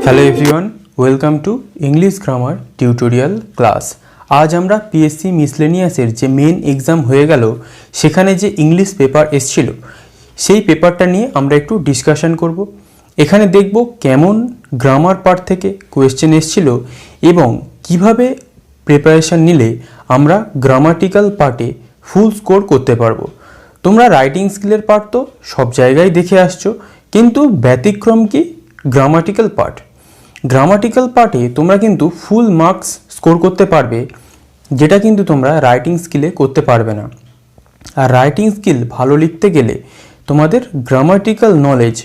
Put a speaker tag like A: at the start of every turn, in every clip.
A: Hello everyone, welcome to English grammar tutorial class. আজ আমরা PSC মিসলেনিয়াসের যে মেন এক্সাম হয়ে গেল সেখানে যে ইংলিশ পেপার এসছিল সেই পেপারটা নিয়ে আমরা একটু ডিসকাশন করব। এখানে দেখব কেমন গ্রামার পার্ট থেকে কোয়েশ্চেন এসছিল এবং কিভাবে প্রিপারেশন নিলে আমরা গ্রামাটিক্যাল পার্টে ফুল স্কোর করতে পারবো। তোমরা রাইটিং স্কিলের পার্ট তো সব জায়গায় দেখে আসছো, কিন্তু ব্যতিক্রম কি গ্রামাটিক্যাল পার্ট। গ্রামাটিক্যাল পার্টে তোমরা কিন্তু ফুল মার্কস স্কোর করতে পারবে, যেটা কিন্তু তোমরা রাইটিং স্কিলে করতে পারবে না। আর রাইটিং স্কিল ভালো লিখতে গেলে তোমাদের গ্রামাটিক্যাল নলেজ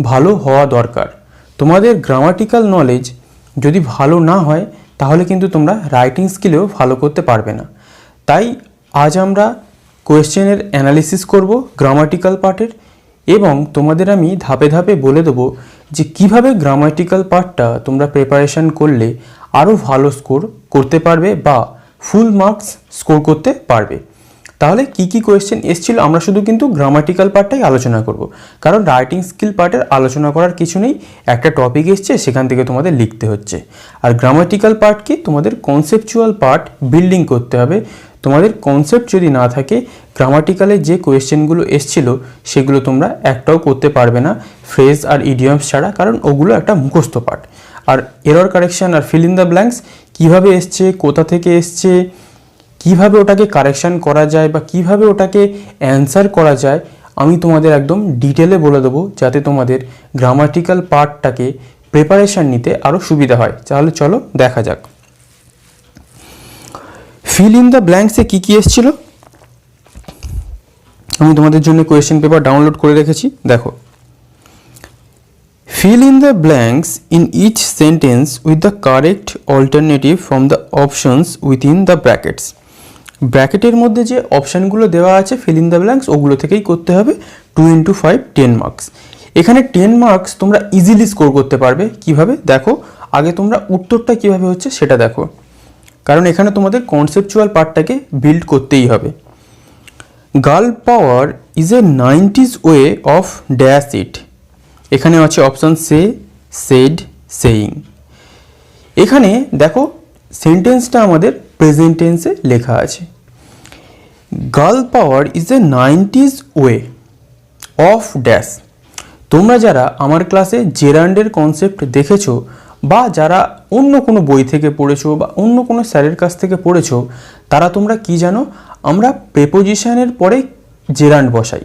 A: ভালো হওয়া দরকার। তোমাদের গ্রামাটিক্যাল নলেজ যদি ভালো না হয় তাহলে কিন্তু তোমরা রাইটিং স্কিলেও ভালো করতে পারবে না। তাই আজ আমরা কোয়েশ্চেনের অ্যানালিসিস করব গ্রামাটিক্যাল পার্টের, এবং তোমাদের আমি ধাপে ধাপে বলে দেবো যে কিভাবে গ্রামাটিক্যাল পার্টটা তোমরা প্রিপারেশন করলে আরও ভালো স্কোর করতে পারবে বা ফুল মার্কস স্কোর করতে পারবে। তাহলে কি কি কোয়েশ্চেন এসেছিল আমরা শুধু কিন্তু গ্রামাটিক্যাল পার্টটাই আলোচনা করব, কারণ রাইটিং স্কিল পার্টের আলোচনা করার কিছু নেই। একটা টপিক এসছে, সেখান থেকে তোমাদের লিখতে হচ্ছে। আর গ্রামাটিক্যাল পার্ট কি, তোমাদের কনসেপচুয়াল পার্ট বিল্ডিং করতে হবে। তোমাদের কনসেপ্ট যদি না থাকে, গ্রামাটিক্যালে যে কোয়েশ্চেনগুলো এসছিল সেগুলো তোমরা একটাও করতে পারবে না ফ্রেজ আর ইডিয়মস ছাড়া, কারণ ওগুলো একটা মুখস্থ পার্ট। আর এরর কারেকশন আর ফিল ইন দ্য ব্ল্যাঙ্কস কীভাবে এসছে, কোথা থেকে এসছে, কিভাবে ওটাকে কারেকশান করা যায় বা কিভাবে ওটাকে অ্যান্সার করা যায়, আমি তোমাদের একদম ডিটেলে বলে দেবো, যাতে তোমাদের গ্রামাটিক্যাল পার্টটাকে প্রিপারেশান নিতে আরও সুবিধা হয়। তাহলে চলো দেখা যাক। ফিল ইন দ্য ব্ল্যাঙ্কসে কী কী এসেছিল আমি তোমাদের জন্য কোয়েশ্চেন পেপার ডাউনলোড করে রেখেছি, দেখো। Fill in the blanks in each sentence with the correct alternative from the options within the brackets. ব্র্যাকেটের মধ্যে যে অপশানগুলো দেওয়া আছে ফিল ইন দ্য ব্ল্যাঙ্কস, ওগুলো থেকেই করতে হবে। 2 × 5 10 মার্কস। এখানে 10 মার্কস তোমরা ইজিলি স্কোর করতে পারবে। কিভাবে দেখো, আগে তোমরা উত্তরটা কিভাবে হচ্ছে সেটা দেখো, কারণ এখানে তোমাদের কনসেপচুয়াল পার্টটাকে বিল্ড করতেই হবে। Girl power is a 90s way of dash it. এখানে আছে অপশান সে, সেড, সেইং। এখানে দেখো সেন্টেন্সটা আমাদের প্রেজেন্ট টেন্সে লেখা আছে। Girl power is a 90s way of dash. তোমরা যারা আমার ক্লাসে জেরান্ডের কনসেপ্ট দেখেছো বা যারা অন্য কোনো বই থেকে পড়েছো বা অন্য কোনো স্যারের কাছ থেকে পড়েছো, তারা তোমরা কি জানো, আমরা প্রেপোজিশনের পরে জেরান্ড বসাই,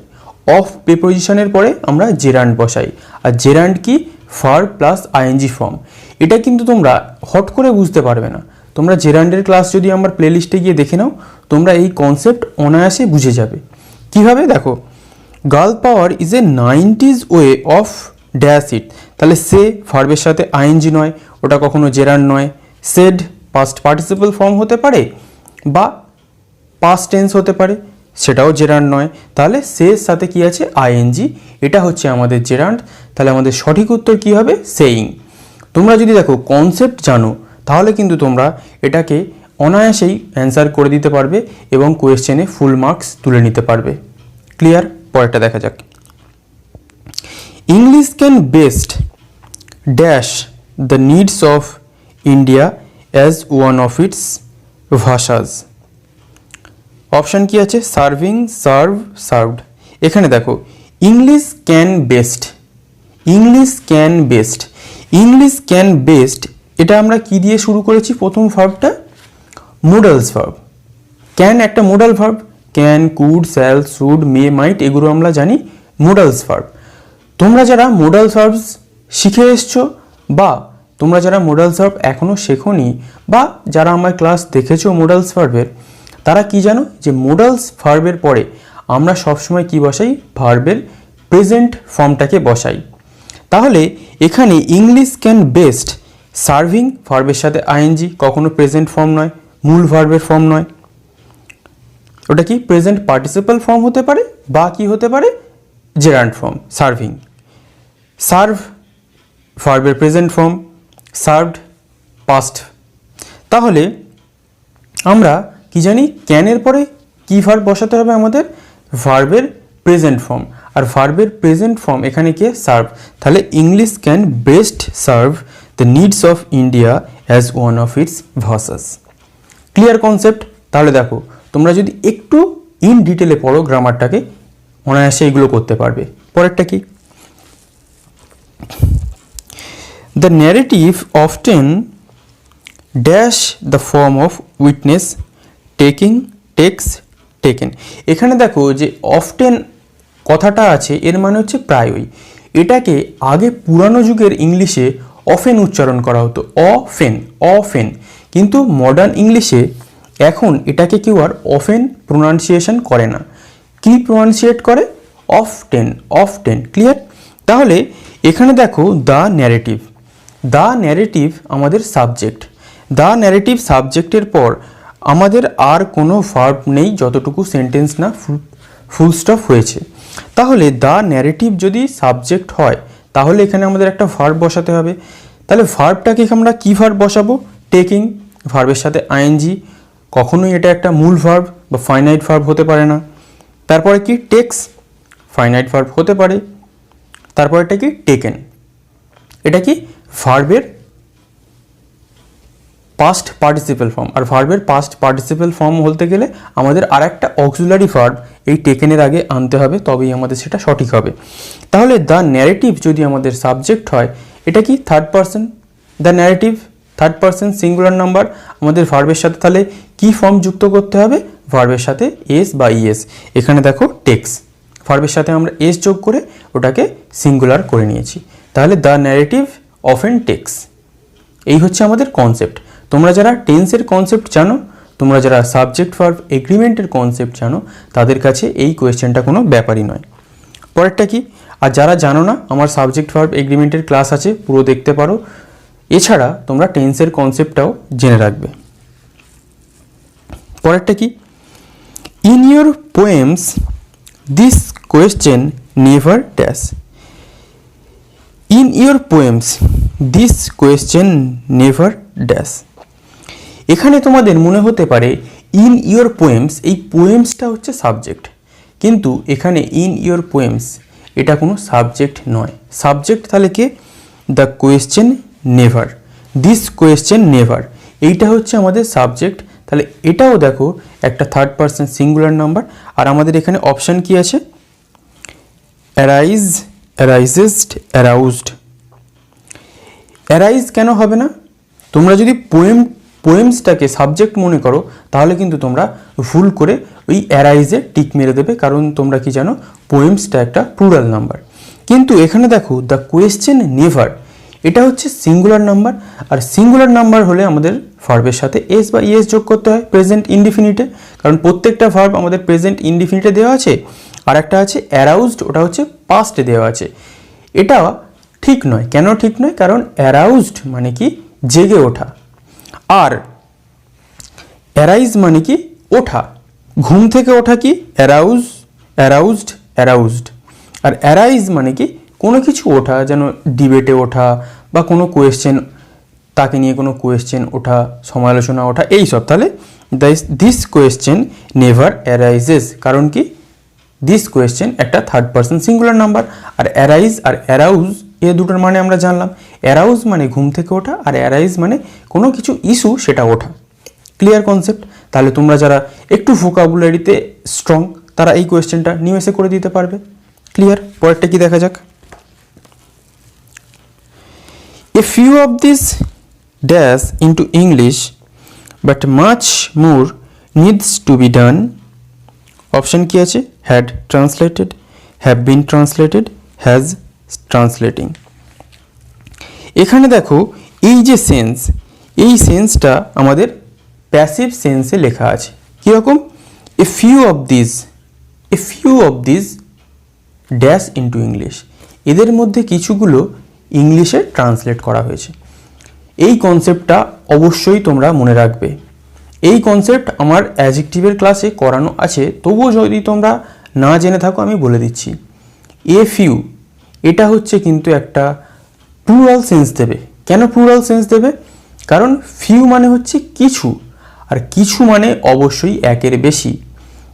A: অফ প্রিপোজিশনের পরে আমরা জেরান্ড বসাই। আর জেরান্ড কি, ভার্ব প্লাস আইএনজি ফর্ম। এটা কিন্তু তোমরা হট করে বুঝতে পারবে না। তোমরা জেরান্ডের ক্লাস যদি আমার প্লেলিস্টে গিয়ে দেখে নাও, তোমরা এই কনসেপ্ট অনায়াসে বুঝে যাবে। কিভাবে দেখো, girl power is a 90s way of dash it. তাহলে সে ভার্বের সাথে আইএনজি নয়, ওটা কখনো জেরান্ড নয়। সেড পাস্ট পার্টিসিপল ফর্ম হতে পারে বা পাস্ট টেন্স হতে পারে, সেটাও জেরান্ড নয়। তাহলে সের সাথে কি আছে, আইএনজি, এটা হচ্ছে আমাদের জেরান্ড। তাহলে আমাদের সঠিক উত্তর কি হবে, সেইং। তোমরা যদি দেখো কনসেপ্ট জানো, তাহলে কিন্তু তোমরা এটাকে অনায়াসেই অ্যান্সার করে দিতে পারবে এবং কোয়েশ্চেনে ফুল মার্কস তুলে নিতে পারবে। ক্লিয়ার? পরেরটা দেখা যাক। English can best dash the needs of India as one of its ভাষাজ। অপশান কি আছে, সার্ভিং, সার্ভ, সার্ভড। এখানে দেখো English can best, English can best, English can best, এটা আমরা কি দিয়ে শুরু করেছি, প্রথম ভার্বটা মোডালস ভার্ব। ক্যান একটা modal verb, can, could, shall, should, may, might, এগুলো আমরা জানি মোডালস ভার্ব। তোমরা যারা মোডালস ভার্বস শিখে এসছো বা তোমরা যারা মোডালস ভার্ব এখনও শেখোনি বা যারা আমার ক্লাস দেখেছো মোডালস ভার্বের, তারা কি জানো যে মোডালস ভার্বের পরে আমরা সবসময় কি বসাই, ভার্বের প্রেজেন্ট ফর্মটাকে বসাই। তাহলে এখানে ইংলিশ ক্যান বেস্ট, সার্ভিং ভার্বের সাথে আইএনজি, কখনো প্রেজেন্ট ফর্ম নয়, মূল ভার্বের ফর্ম নয়, ওটা কি প্রেজেন্ট পার্টিসিপাল ফর্ম হতে পারে বা কি হতে পারে, জেরান্ড ফর্ম। সার্ভিং, সার্ভ ভার্বের প্রেজেন্ট ফর্ম, সার্ভড পাস্ট। তাহলে আমরা কি জানি, ক্যানের পরে কি ভার্ব বসাতে হবে আমাদের, ভার্বের প্রেজেন্ট ফর্ম। আর ভার্বের প্রেজেন্ট ফর্ম এখানে কি, সার্ভ। তাহলে English can best serve the needs of India as one of it's versus. Clear concept? তাহলে দেখো তোমরা যদি একটু ইন ডিটেলে পড়ো গ্রামারটাকে, অনায়াসে এগুলো করতে পারবে। পরেরটা কি? The narrative often dash the form of witness taking takes taken. এখানে দেখো যে অফটেন কথাটা আছে, এর মানে হচ্ছে প্রায়ই। এটাকে আগে পুরানো যুগের ইংলিশে অফেন উচ্চারণ করা হতো, অফেন অফেন, কিন্তু মডার্ন ইংলিশে এখন এটাকে কেউ আর অফেন প্রোনাউন্সিয়েশন করে না। কি প্রোনাউন্সিয়েট করে? Often often. ক্লিয়ার? তাহলে এখানে দেখো দ্য ন্যারেটিভ, দ্য ন্যারেটিভ আমাদের সাবজেক্ট। দ্য ন্যারেটিভ সাবজেক্টের পর আমাদের আর কোনো ভার্ব নেই যতটুকু সেন্টেন্স না ফুল স্টপ হয়েছে। তাহলে দ্য ন্যারেটিভ যদি সাবজেক্ট হয় তাহলে এখানে আমাদের একটা ভার্ব বসাতে হবে। তাহলে ভার্বটাকে আমরা কী ভার্ব বসাবো? টেকিং, ভার্বের সাথে আইএনজি। কখনোই এটা একটা মূল ভার্ব বা ফাইনাইট ভার্ব হতে পারে না। তারপরে কি? টেক্স, ফাইনাইট ভার্ব হতে পারে। তারপর এটা কি? টেকেন। এটা কি? ভার্বের পাস্ট পার্টিসিপেল ফর্ম। আর ভার্বের পাস্ট পার্টিসিপেল ফর্ম বলতে গেলে আমাদের আর একটা অক্সিলারি ভার্ব এই টেকেনের আগে আনতে হবে, তবেই আমাদের সেটা সঠিক হবে। তাহলে দ্য ন্যারেটিভ যদি আমাদের সাবজেক্ট হয়, এটা কি? Third person. The narrative third person singular number. আমাদের ভার্বের সাথে তাহলে কি ফর্ম যুক্ত করতে হবে? ভার্বের সাথে এস বা ইএস। এখানে দেখো টেক্স, ভার্বের সাথে আমরা এস যোগ করে ওটাকে সিঙ্গুলার করে নিয়েছি। তাহলে দ্য ন্যারেটিভ অফেন টেক্স। এই হচ্ছে আমাদের কনসেপ্ট। তোমরা যারা টেন্সের কনসেপ্ট জানো, তোমরা যারা সাবজেক্ট ভার্ব এগ্রিমেন্টের কনসেপ্ট জানো, তাদের কাছে এই কোয়েশ্চেনটা কোনো ব্যাপারই নয়। পরেরটা কি? আর যারা জানো না, আমার সাবজেক্ট ভার্ব এগ্রিমেন্টের ক্লাস আছে, পুরো দেখতে পারো। এছাড়া তোমরা টেন্সের কনসেপ্টটাও জেনে রাখবে। পরেরটা কি? In your poems this question never dash. In your poems this question never dash. এখানে তোমাদের মনে হতে পারে ইন ইউর পোয়েমস, এই পোয়েমসটা হচ্ছে সাবজেক্ট, কিন্তু এখানে ইন ইউর পোয়েমস এটা কোনো সাবজেক্ট নয়। সাবজেক্ট তাহলে কে? The question never, this question never, এইটা হচ্ছে আমাদের সাবজেক্ট। তাহলে এটাও দেখো একটা থার্ড পারসন সিঙ্গুলার নাম্বার। আর আমাদের এখানে অপশান কি আছে? Arise, অ্যারাইজেস্ট, aroused. অ্যারাইজ কেন হবে না? তোমরা যদি পোয়েমসটাকে সাবজেক্ট মনে করো তাহলে কিন্তু তোমরা ভুল করে ওই অ্যারাইজে টিক মেরে দেবে, কারণ তোমরা কি জানো পোয়েমসটা একটা প্লুরাল নাম্বার। কিন্তু এখানে দেখো দ্য কোয়েশ্চেন নেভার, এটা হচ্ছে সিঙ্গুলার নাম্বার। আর সিঙ্গুলার নাম্বার হলে আমাদের ভার্বের সাথে এস বা ইএস যোগ করতে হয় প্রেজেন্ট ইনডিফিনিটে, কারণ প্রত্যেকটা ভার্ব আমাদের প্রেজেন্ট ইনডিফিনিটে দেওয়া আছে। আর একটা আছে অ্যারাউজড, ওটা হচ্ছে পাস্টে দেওয়া আছে। এটা ঠিক নয়। কেন ঠিক নয়? কারণ অ্যারাউজড মানে কি? জেগে ওঠা। আর অ্যারাইজ মানে কি? ওঠা, ঘুম থেকে ওঠা। কি? Arouse, aroused, aroused. আর অ্যারাইজ মানে কি? কোনো কিছু ওঠা, যেন ডিবেটে ওঠা বা কোনো কোয়েশ্চেন, তাকে নিয়ে কোনো কোয়েশ্চেন ওঠা, সমালোচনা ওঠা, এইসব। তাহলে দিস কোয়েশ্চেন নেভার অ্যারাইজেস, কারণ কি? দিস কোয়েশ্চেন একটা থার্ড পারসন সিঙ্গুলার নাম্বার। আর অ্যারাইজ আর অ্যারাউজ এ দুটোর মানে আমরা জানলাম। অ্যারাউজ মানে ঘুম থেকে ওঠা, আর অ্যারাইজ মানে কোনো কিছু ইস্যু সেটা ওঠা। Clear concept? তাহলে তোমরা যারা একটু ভোকাবুলারিতে স্ট্রং তারা এই কোয়েশ্চেনটা নিমেষে করে দিতে পারবে। ক্লিয়ার? পরেরটা কি দেখা যাক। A few of these dash into English, but much more needs to be done. Option কি আছে? Had translated, have been translated, has translating. এখানে দেখো এই যে সেন্স, এই সেন্সটা আমাদের প্যাসিভ সেন্সে লেখা আছে। কীরকম? A few of these dash into English, এদের মধ্যে কিছুগুলো ইংলিশে ট্রান্সলেট করা হয়েছে। এই কনসেপ্টটা অবশ্যই তোমরা মনে রাখবে। এই কনসেপ্ট আমার অ্যাডজেক্টিভের ক্লাসে করানো আছে, তবুও যদি তোমরা না জেনে থাকো আমি বলে দিচ্ছি। এ ফিউ এটা হচ্ছে কিন্তু একটা প্লুরাল সেন্স দেবে। কেন প্লুরাল সেন্স দেবে? কারণ ফিউ মানে হচ্ছে কিছু, আর কিছু মানে অবশ্যই একের বেশি।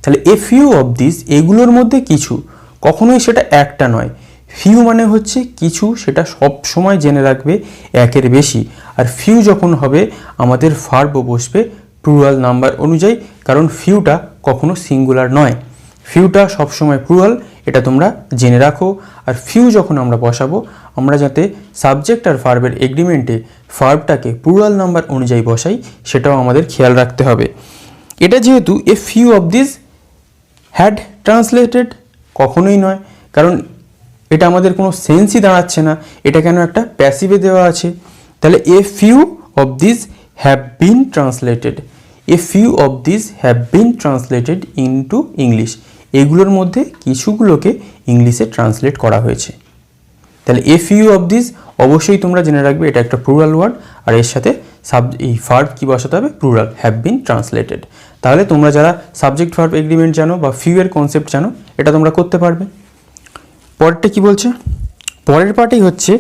A: তাহলে এ ফিউ অফ দিস, এগুলোর মধ্যে কিছু, কখনোই সেটা একটা নয়। ফিউ মানে হচ্ছে কিছু, সেটা সব সময় জেনে রাখবে একের বেশি। আর ফিউ যখন হবে আমাদের ভার্ব বসবে প্লুরাল নাম্বার অনুযায়ী, কারণ ফিউটা কখনো সিঙ্গুলার নয়, ফিউটা সবসময় প্লুরাল, এটা তোমরা জেনে রাখো। আর ফিউ যখন আমরা বসাবো, আমরা যাতে সাবজেক্ট আর ভার্বের এগ্রিমেন্টে ভার্বটাকে প্লুরাল নাম্বার অনুযায়ী বসাই, সেটাও আমাদের খেয়াল রাখতে হবে। এটা যেহেতু a few of this had translated, কখনোই নয়, কারণ এটা আমাদের কোনো সেন্সই দাঁড়াচ্ছে না, এটা কেন একটা প্যাসিভে দেওয়া আছে। তাহলে a few of this have been translated, a few of this have been translated into English, এগুলোর মধ্যে কিছুগুলোকে ইংলিশে ট্রান্সলেট করা হয়েছে। তাহলে এ ফিউ অফ দিস অবশ্যই তোমরা জেনে রাখবে এটা একটা প্লুরাল ওয়ার্ড, আর এর সাথে এই ভার্ব কি বসাতে হবে, প্লুরাল, হ্যাভ বিন ট্রান্সলেটেড। তাহলে তোমরা যারা সাবজেক্ট ভার্ব এগ্রিমেন্ট জানো বা ফিউ এর কনসেপ্ট জানো, এটা তোমরা করতে পারবে। পরেরটা কি বলছে, পরের পার্টেই হচ্ছে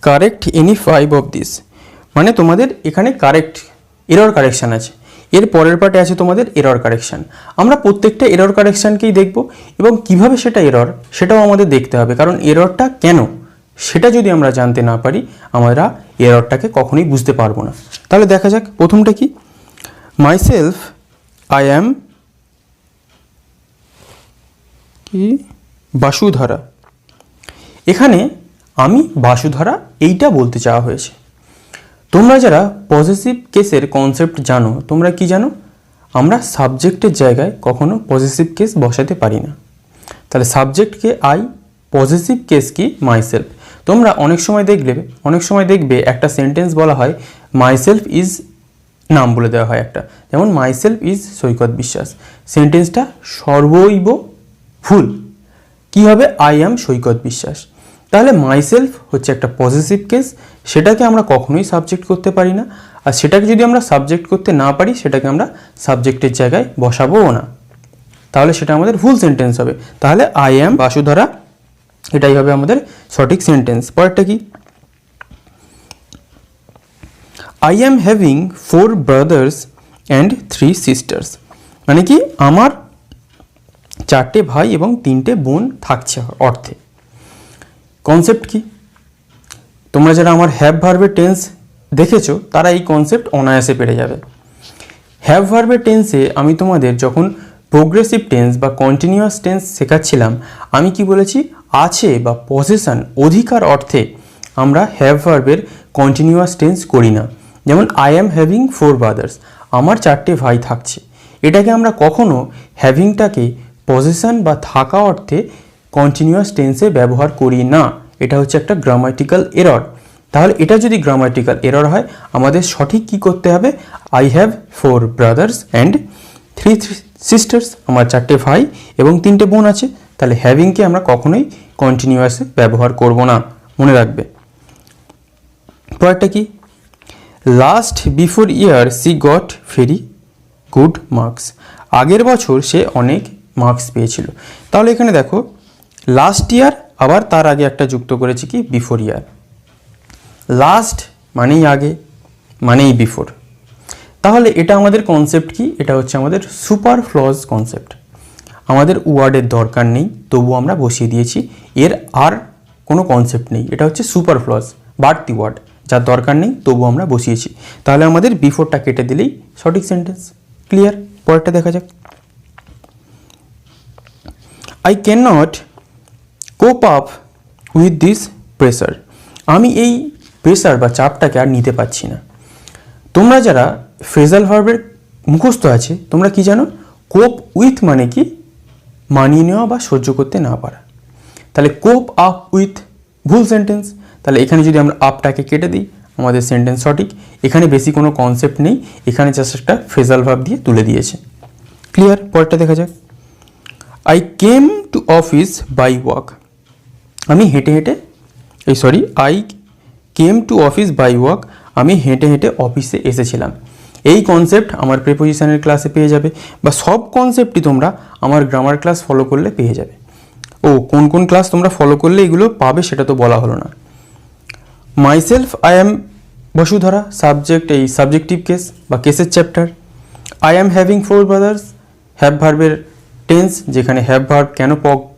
A: কারেক্ট এনি 5 অফ দিস, মানে তোমাদের এখানে কারেক্ট এরর কারেকশান আছে, এর পরের পার্টে আছে তোমাদের এরর কারেকশান। আমরা প্রত্যেকটা এরর কারেকশানকেই দেখব এবং কিভাবে সেটা এরর সেটাও আমাদের দেখতে হবে, কারণ এররটা কেন সেটা যদি আমরা জানতে না পারি আমরা এররটাকে কখনোই বুঝতে পারবো না। তাহলে দেখা যাক প্রথমটা কি, মাইসেলফ আই অ্যাম কি বাসুধারা, এখানে আমি বাসুধারা এইটা বলতে চাওয়া হয়েছে। তোমরা যারা পজেসিভ কেসের কনসেপ্ট জানো, তোমরা কি জানো, আমরা সাবজেক্টের জায়গায় কখনো পজেসিভ কেস বসাতে পারি না। তাহলে সাবজেক্টকে আই, পজেসিভ কেস কি মাইসেলফ। তোমরা অনেক সময় দেখবে একটা সেন্টেন্স বলা হয় মাইসেলফ ইজ, নাম বলে দেওয়া হয় একটা, যেমন মাইসেলফ ইজ সৈকত বিশ্বাস, সেন্টেন্সটা সর্বৈব ভুল, কি হবে, আই অ্যাম সৈকত বিশ্বাস। তাহলে মাইসেলফ হচ্ছে একটা পজেসিভ কেস, সেটাকে আমরা কখনোই সাবজেক্ট করতে পারি না, আর সেটাকে যদি আমরা সাবজেক্ট করতে না পারি সেটাকে আমরা সাবজেক্টের জায়গায় বসাবোও না, তাহলে সেটা আমাদের ভুল সেন্টেন্স হবে। তাহলে আই অ্যাম বাসুধারা এটাই হবে আমাদের সঠিক সেন্টেন্স। পরেরটা কি, I am having 4 brothers and 3 sisters, মানে কি আমার 4টে ভাই এবং 3টে বোন থাকছে অর্থে। কনসেপ্ট কি, তোমরা যারা আমার হ্যাভ ভার্বের টেন্স দেখেছো তারা এই কনসেপ্ট অনায়াসে পেরে যাবে। হ্যাভ ভার্বের টেন্সে আমি তোমাদের যখন প্রোগ্রেসিভ টেন্স বা কন্টিনিউয়াস টেন্স শেখাচ্ছিলাম, আমি কি বলেছি, আছে বা পজেশন, অধিকার অর্থে আমরা হ্যাভ ভার্বের কন্টিনিউয়াস টেন্স করি না। যেমন আই অ্যাম হ্যাভিং 4 ব্রাদার্স, আমার 4টে ভাই থাকছে, এটাকে আমরা কখনো হ্যাভিংটাকে পজেশন বা থাকা অর্থে কন্টিনিউয়াস টেন্সে ব্যবহার করি না, এটা হচ্ছে একটা গ্রামাটিক্যাল এরর। তাহলে এটা যদি গ্রামাটিক্যাল এরর হয়, আমাদের সঠিক কি করতে হবে, I have 4 brothers and 3 sisters, আমার 4টে ভাই এবং 3টে বোন আছে। তাহলে হ্যাভিংকে আমরা কখনোই কন্টিনিউয়াসে ব্যবহার করব না, মনে রাখবে। পরেরটা কি, লাস্ট বিফোর ইয়ার C goat very good marks, আগের বছর সে অনেক মার্কস পেয়েছিল। তাহলে এখানে দেখো লাস্ট ইয়ার, আবার তার আগে একটা যুক্ত করেছি কি বিফোর ইয়ার, লাস্ট মানেই আগে মানেই বিফোর। তাহলে এটা আমাদের কনসেপ্ট কি, এটা হচ্ছে আমাদের সুপারফ্লুয়াস কনসেপ্ট, আমাদের ওয়ার্ডের দরকার নেই তবু আমরা বসিয়ে দিয়েছি, এর আর কোনো কনসেপ্ট নেই, এটা হচ্ছে সুপারফ্লুয়াস বাড়তি ওয়ার্ড, যার দরকার নেই তবু আমরা বসিয়েছি। তাহলে আমাদের বিফোরটা কেটে দিলেই সঠিক সেন্টেন্স। ক্লিয়ার? পরেরটা দেখা যাক, I can not cope up with this pressure, আমি এই প্রেসার বা চাপটাকে আর নিতে পারছি না। তোমরা যারা ফ্রেজাল ভার্বের মুখস্থ আছে তোমরা কি জানো, কোপ উইথ মানে কি, মানিয়ে নেওয়া বা সহ্য করতে না পারা। তাহলে কোপ আপ উইথ ভুল সেন্টেন্স, তাহলে এখানে যদি আমরা আপটাকে কেটে দিই আমাদের সেন্টেন্স সঠিক। এখানে বেশি কোনো কনসেপ্ট নেই, এখানে জাস্ট একটা ফ্রেজাল ভার্ব দিয়ে তুলে দিয়েছে। ক্লিয়ার? পরেরটা দেখা যাক, I came to office by walk, আমি হেঁটে হেঁটে I came to office by walk, আমি হেঁটে হেঁটে অফিসে এসেছিলাম। এই কনসেপ্ট আমার প্রিপোজিশনের ক্লাসে পেয়ে যাবে, বা সব কনসেপ্টই তোমরা আমার গ্রামার ক্লাস ফলো করলে পেয়ে যাবে। ও কোন কোন ক্লাস তোমরা ফলো করলে এগুলো পাবে সেটা তো বলা হলো না। Myself I am Basudhara, subject এই সাবজেক্টিভ কেস বা কেসের chapter. I am having 4 brothers, have ভার্বের টেন্স, যেখানে হ্যাভ ভার্ব কেন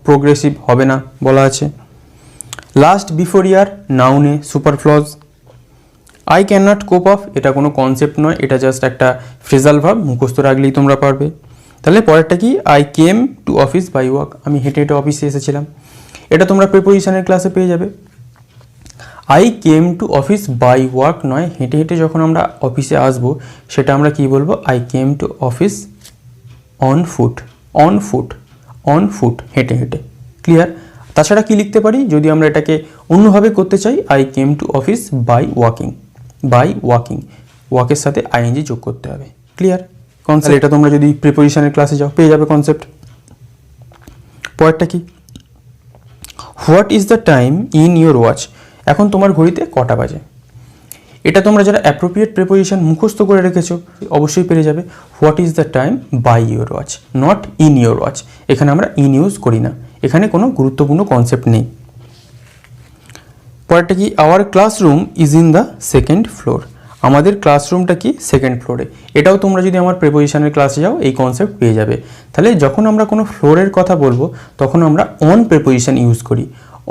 A: প্রোগ্রেসিভ হবে না বলা আছে। লাস্ট বিফোর ইয়ার নাউনে superfluous. I can not cope up, এটা কোনো কনসেপ্ট নয়, এটা জাস্ট একটা ফ্রেজাল ভার্ব, মুখস্থ রাখলেই তোমরা পারবে। তাহলে পরেরটা কি, I came to office by walk, আমি হেঁটে হেঁটে অফিসে এসেছিলাম, এটা তোমরা প্রিপোজিশনের ক্লাসে পেয়ে যাবে। I came to office by walk নয়, হেঁটে হেঁটে যখন আমরা অফিসে আসবো সেটা আমরা কি বলবো, I came to office on foot, on foot, on foot, হেঁটে হেঁটে। ক্লিয়ার? তাছাড়া কি লিখতে পারি যদি আমরা এটাকে অন্যভাবে করতে চাই, I came to office by walking, by walking, ওয়াকের সাথে আইএনজি যোগ করতে হবে। Clear concept? এটা তোমরা যদি প্রিপোজিশনের ক্লাসে যাও পেয়ে যাবে কনসেপ্ট। পরেরটা কি, what is the time in your watch, এখন তোমার ঘড়িতে কটা বাজে। এটা তোমরা যারা অ্যাপ্রোপ্রিয়েট প্রিপোজিশন মুখস্থ করে রেখেছো অবশ্যই পেরে যাবে। What is the time by your watch, not in your watch, এখানে আমরা ইন ইউজ করি না, এখানে কোনো গুরুত্বপূর্ণ কনসেপ্ট নেই। পরেরটা কি, our classroom is in the second floor, আমাদের ক্লাসরুমটা কি সেকেন্ড ফ্লোরে, এটাও তোমরা যদি আমার প্রিপোজিশনের ক্লাসে যাও এই কনসেপ্ট পেয়ে যাবে। তাহলে যখন আমরা কোনো ফ্লোরের কথা বলবো তখন আমরা অন প্রিপোজিশন ইউজ করি,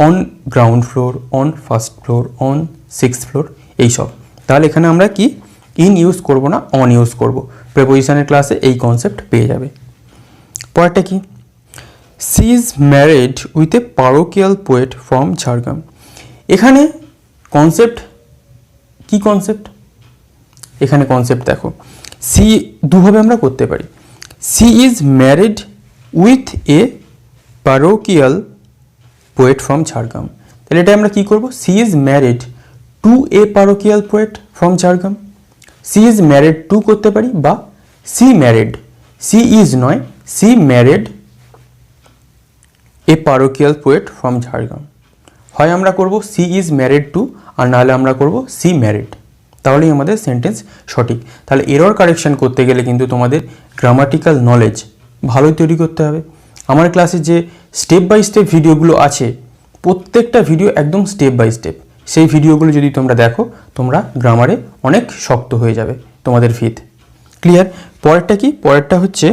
A: on ground floor, on first floor, on sixth floor, এইসব। তাহলে এখানে আমরা কি ইন ইউজ করব না, অন ইউজ করব, প্রিপোজিশনের ক্লাসে এই কনসেপ্ট পেয়ে যাবে। পরেরটা কি, she is married with a parochial poet from Jhargram, এখানে কনসেপ্ট কি, কনসেপ্ট এখানে কনসেপ্ট দেখো, সি দুভাবে আমরা করতে পারি, she is married with a parochial poet from Jhargram, তাহলে এটা আমরা কি করব, she is married to a parochial poet from Jhargram, she is married to করতে পারি, বা সি ম্যারিড, সি ইজ নয়, she married a parochial poet from Jhargram. হয় আমরা করব সি ইজ ম্যারিড টু, আর নাহলে আমরা করব সি ম্যারিড, তাহলেই আমাদের সেন্টেন্স সঠিক। তাহলে এরর কারেকশন করতে গেলে কিন্তু তোমাদের গ্রামাটিক্যাল নলেজ ভালোই তৈরি করতে হবে। আমার ক্লাসে যে স্টেপ বাই স্টেপ ভিডিওগুলো আছে, প্রত্যেকটা ভিডিও একদম স্টেপ বাই স্টেপ, সেই ভিডিওগুলো যদি তোমরা দেখো তোমরা গ্রামারে অনেক শক্ত হয়ে যাবে তোমাদের ভিত। ক্লিয়ার? পরেরটা কি, পরেরটা হচ্ছে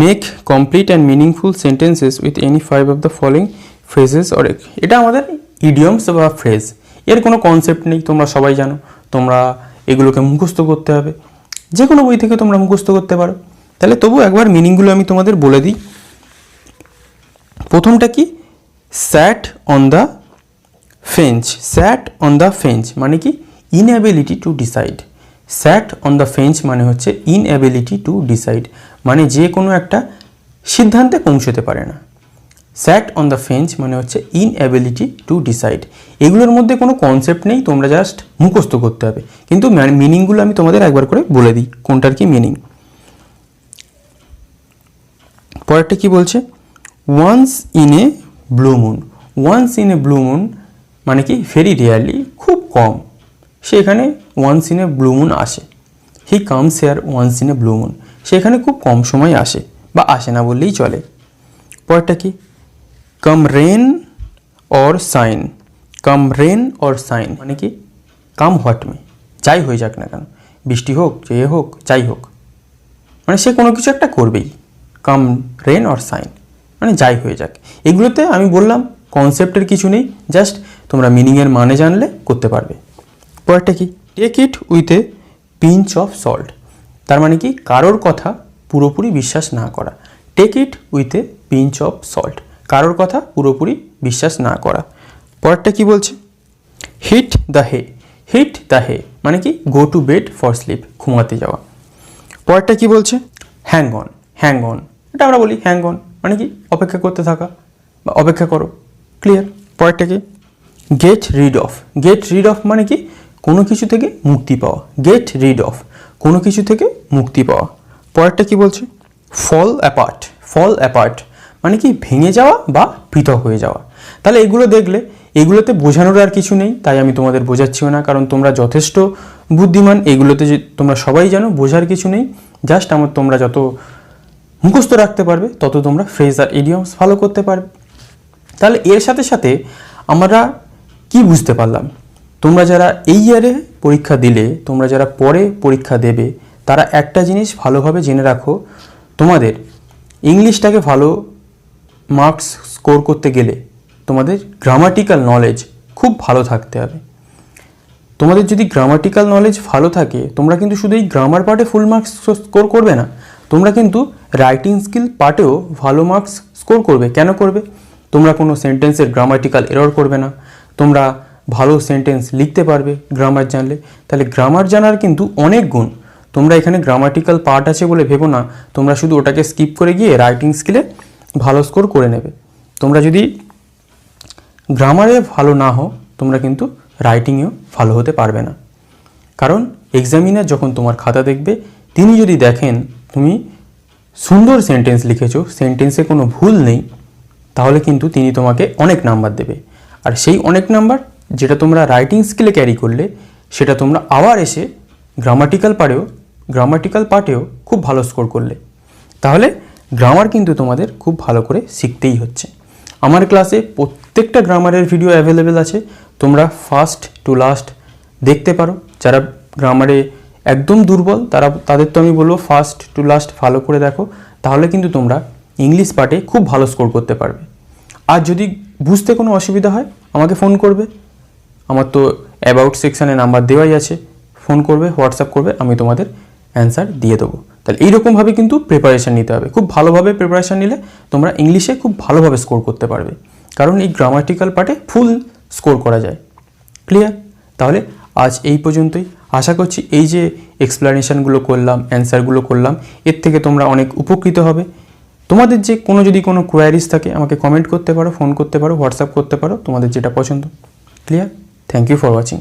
A: make complete and meaningful sentences with any five of the following phrases or, এটা আমাদের ইডিয়মস বা ফ্রেজ, এর কোনো কনসেপ্ট নেই, তোমরা সবাই জানো, তোমরা এগুলোকে মুখস্থ করতে হবে, যে কোনো বই থেকে তোমরা মুখস্থ করতে পারো। তাহলে তবু একবার মিনিংগুলো আমি তোমাদের বলে দিই। প্রথমটা কি, sat on the fence, sat on the fence মানে কি, inability to decide, sat on the fence মানে হচ্ছে ইনএবিলিটি টু ডিসাইড, মানে যে কোনো একটা সিদ্ধান্তে পৌঁছতে পারে না। স্যাট অন দ্য ফেঞ্চ মানে হচ্ছে ইনএবিলিটি টু ডিসাইড, এগুলোর মধ্যে কোনো কনসেপ্ট নেই, তোমরা জাস্ট মুখস্থ করতে হবে, কিন্তু মিনিংগুলো আমি তোমাদের একবার করে বলে দিই কোনটার কি মিনিং। পরেরটা কি বলছে, once in a blue moon, once in a blue moon মানে কি ভেরি রেয়ারলি, খুব কম, সেখানে once in a blue moon আসে, he comes here once in a blue moon, সেখানে খুব কম সময় আসে বা আসে না বললেই চলে। পরেরটা কি, come rain or shine, come rain or shine মানে কি কাম হোয়াট মে, যাই হয়ে যাক না কেন, বৃষ্টি হোক, যে হোক, যাই হোক, মানে সে কোনো কিছু একটা করবেই, কাম রেন অর সাইন মানে যাই হয়ে যাক। এগুলোতে আমি বললাম কনসেপ্টের কিছু নেই, জাস্ট তোমরা মিনিংয়ের মানে জানলে করতে পারবে। পরেরটা কি, take it with a pinch of salt, তার মানে কি কারোর কথা পুরোপুরি বিশ্বাস না করা, take it with a pinch of salt, কারোর কথা পুরোপুরি বিশ্বাস না করা। পরেরটা কি বলছে, hit the hay, hit the hay মানে কি go to bed for sleep, ঘুমাতে যাওয়া। পরেরটা কি বলছে, হ্যাং অন, হ্যাং অন এটা আমরা বলি হ্যাং অন মানে কি অপেক্ষা করতে থাকা বা অপেক্ষা করো। ক্লিয়ার? পরেরটা কি, get rid of, get rid of মানে কি কোনো কিছু থেকে মুক্তি পাওয়া, গেট রিড অফ কোনো কিছু থেকে মুক্তি পাওয়া। পরেরটা কি বলছে, ফল অ্যাপার্ট, ফল অ্যাপার্ট মানে কি ভেঙে যাওয়া বা পৃথক হয়ে যাওয়া। তাহলে এগুলো দেখলে এগুলোতে বোঝানোর আর কিছু নেই, তাই আমি তোমাদের বোঝাচ্ছিও না, কারণ তোমরা যথেষ্ট বুদ্ধিমান, এগুলোতে যে তোমরা সবাই জানো, বোঝার কিছু নেই, জাস্ট আমার তোমরা যত মুখস্থ রাখতে পারবে তত তোমরা ফ্রেজ আর ইডিয়মস ফলো করতে পারবে। তাহলে এর সাথে সাথে আমরা কি বুঝতে পারলাম, তোমরা যারা এই ইয়ারে পরীক্ষা দিলে, তোমরা যারা পরে পরীক্ষা দেবে, তারা একটা জিনিস ভালোভাবে জেনে রাখো, তোমাদের ইংলিশটাকে ভালো মার্কস স্কোর করতে গেলে তোমাদের গ্রামাটিক্যাল নলেজ খুব ভালো থাকতে হবে। তোমাদের যদি গ্রামাটিক্যাল নলেজ ভালো থাকে, তোমরা কিন্তু শুধু এই গ্রামার পার্টে ফুল মার্কস স্কোর করবে না, তোমরা কিন্তু রাইটিং স্কিল পার্টেও ভালো মার্কস স্কোর করবে। কেন করবে? তোমরা কোনো সেন্টেন্সের গ্রামাটিক্যাল এরর করবে না, তোমরা ভালো সেন্টেন্স লিখতে পারবে গ্রামার জানলে। তাহলে গ্রামার জানার কিন্তু অনেক গুণ। তোমরা এখানে গ্রামাটিক্যাল পার্ট আছে বলে ভেবো না তোমরা শুধু ওটাকে স্কিপ করে গিয়ে রাইটিং স্কিলে ভালো স্কোর করে নেবে। তোমরা যদি গ্রামারে ভালো না হও, তোমরা কিন্তু রাইটিংয়েও ভালো হতে পারবে না। কারণ এক্সামিনার যখন তোমার খাতা দেখবে, তিনি যদি দেখেন তুমি সুন্দর সেন্টেন্স লিখেছো, সেন্টেন্সে কোনো ভুল নেই, তাহলে কিন্তু তিনি তোমাকে অনেক নাম্বার দেবে। আর সেই অনেক নাম্বার যেটা তোমরা রাইটিং স্কিলে ক্যারি করলে, সেটা তোমরা আবার এসে গ্রামাটিক্যাল পার্টেও খুব ভালো স্কোর করলে। তাহলে গ্রামার কিন্তু তোমাদের খুব ভালো করে শিখতেই হচ্ছে। আমার ক্লাসে প্রত্যেকটা গ্রামারের ভিডিও অ্যাভেলেবেল আছে, তোমরা ফার্স্ট টু লাস্ট দেখতে পারো। যারা গ্রামারে একদম দুর্বল তাদের তো আমি বলবো ফার্স্ট টু লাস্ট ভালো করে দেখো, তাহলে কিন্তু তোমরা ইংলিশ পার্টে খুব ভালো স্কোর করতে পারবে। আর যদি বুঝতে কোনো অসুবিধা হয় আমাকে ফোন করবে, আমার তো অ্যাবাউট সেকশানে নাম্বার দেওয়াই আছে, ফোন করবে, হোয়াটসঅ্যাপ করবে, আমি তোমাদের অ্যান্সার দিয়ে দেবো। তাহলে এইরকমভাবে কিন্তু প্রিপারেশান নিতে হবে। খুব ভালোভাবে প্রিপারেশান নিলে তোমরা ইংলিশে খুব ভালোভাবে স্কোর করতে পারবে, কারণ এই গ্রামাটিক্যাল পার্টে ফুল স্কোর করা যায়। ক্লিয়ার? তাহলে আজ এই পর্যন্তই। আশা করছি এই যে এক্সপ্লানেশানগুলো করলাম, অ্যান্সারগুলো করলাম, এর থেকে তোমরা অনেক উপকৃত হবে। তোমাদের যে যদি কোনো কোয়ারিজ থাকে আমাকে কমেন্ট করতে পারো, ফোন করতে পারো, হোয়াটসঅ্যাপ করতে পারো, তোমাদের যেটা পছন্দ। Clear? Thank you for watching.